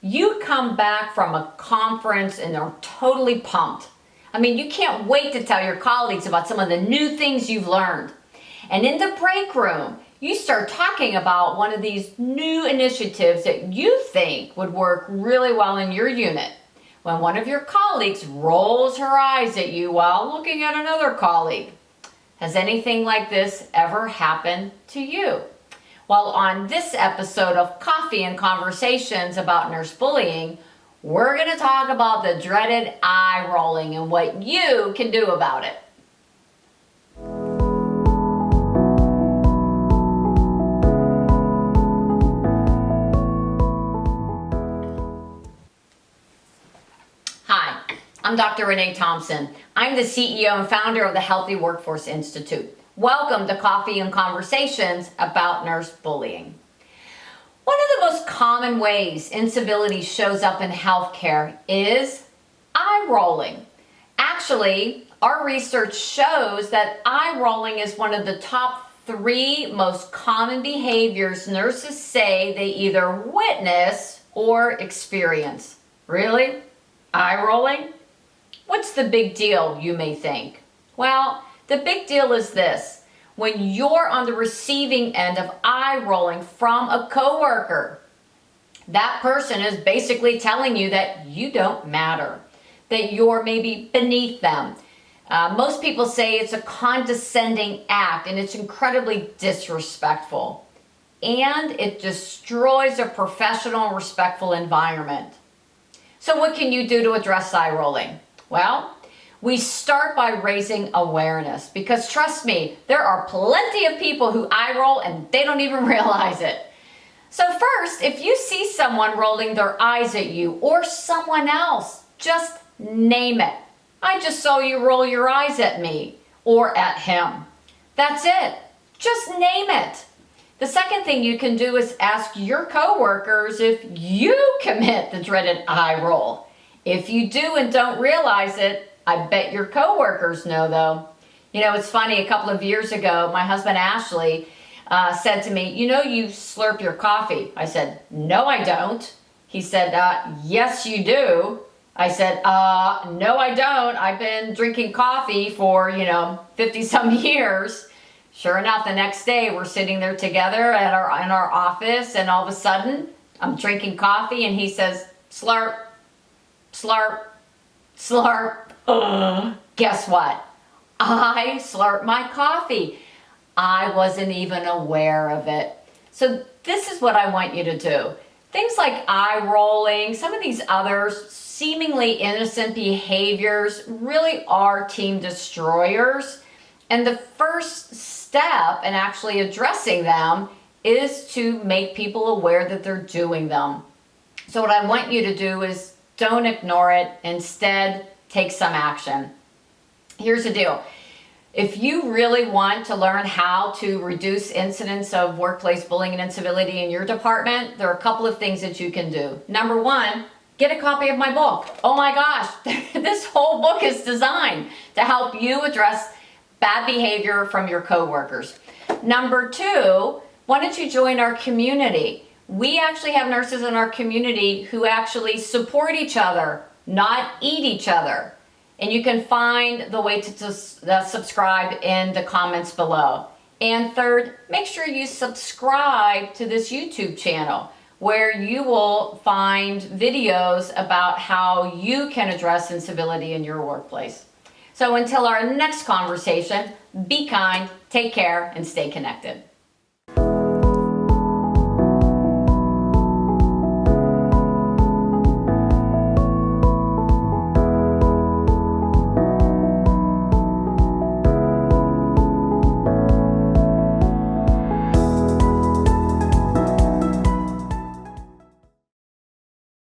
You come back from a conference and they're totally pumped. I mean, you can't wait to tell your colleagues about some of the new things you've learned. And in the break room, you start talking about one of these new initiatives that you think would work really well in your unit. When one of your colleagues rolls her eyes at you while looking at another colleague. Has anything like this ever happened to you? Well, on this episode of Coffee and Conversations about nurse bullying, we're going to talk about the dreaded eye rolling and what you can do about it. Hi, I'm Dr. Renee Thompson. I'm the CEO and founder of the Healthy Workforce Institute. Welcome to Coffee and Conversations about nurse bullying. One of the most common ways incivility shows up in healthcare is eye rolling. Actually, our research shows that eye rolling is one of the top 3 most common behaviors nurses say they either witness or experience. Really? Eye rolling? What's the big deal, you may think? Well, the big deal is this. When you're on the receiving end of eye rolling from a coworker, that person is basically telling you that you don't matter, that you're maybe beneath them. Most people say it's a condescending act and it's incredibly disrespectful. And it destroys a professional, respectful environment. So what can you do to address eye rolling? Well, we start by raising awareness because trust me, there are plenty of people who eye roll and they don't even realize it. So first, if you see someone rolling their eyes at you or someone else, just name it. I just saw you roll your eyes at me or at him. That's it. Just name it. The second thing you can do is ask your coworkers if you commit the dreaded eye roll. If you do and don't realize it, I bet your coworkers know though. You know, it's funny, a couple of years ago, my husband Ashley said to me, you know you slurp your coffee. I said, no I don't. He said, yes you do. I said, no I don't. I've been drinking coffee for, 50 some years. Sure enough, the next day we're sitting there together in our office and all of a sudden I'm drinking coffee and he says, slurp, slurp, slurp. Guess what? I slurped my coffee. I wasn't even aware of it. So this is what I want you to do. Things like eye rolling, some of these others, seemingly innocent behaviors really are team destroyers. And the first step in actually addressing them is to make people aware that they're doing them. So what I want you to do is don't ignore it. Instead, take some action. Here's the deal. If you really want to learn how to reduce incidents of workplace bullying and incivility in your department, there are a couple of things that you can do. Number 1, get a copy of my book. Oh my gosh, this whole book is designed to help you address bad behavior from your coworkers. Number 2, why don't you join our community? We actually have nurses in our community who actually support each other, not eat each other. And you can find the way to subscribe in the comments below. And third, make sure you subscribe to this YouTube channel where you will find videos about how you can address incivility in your workplace. So until our next conversation, be kind, take care, and stay connected.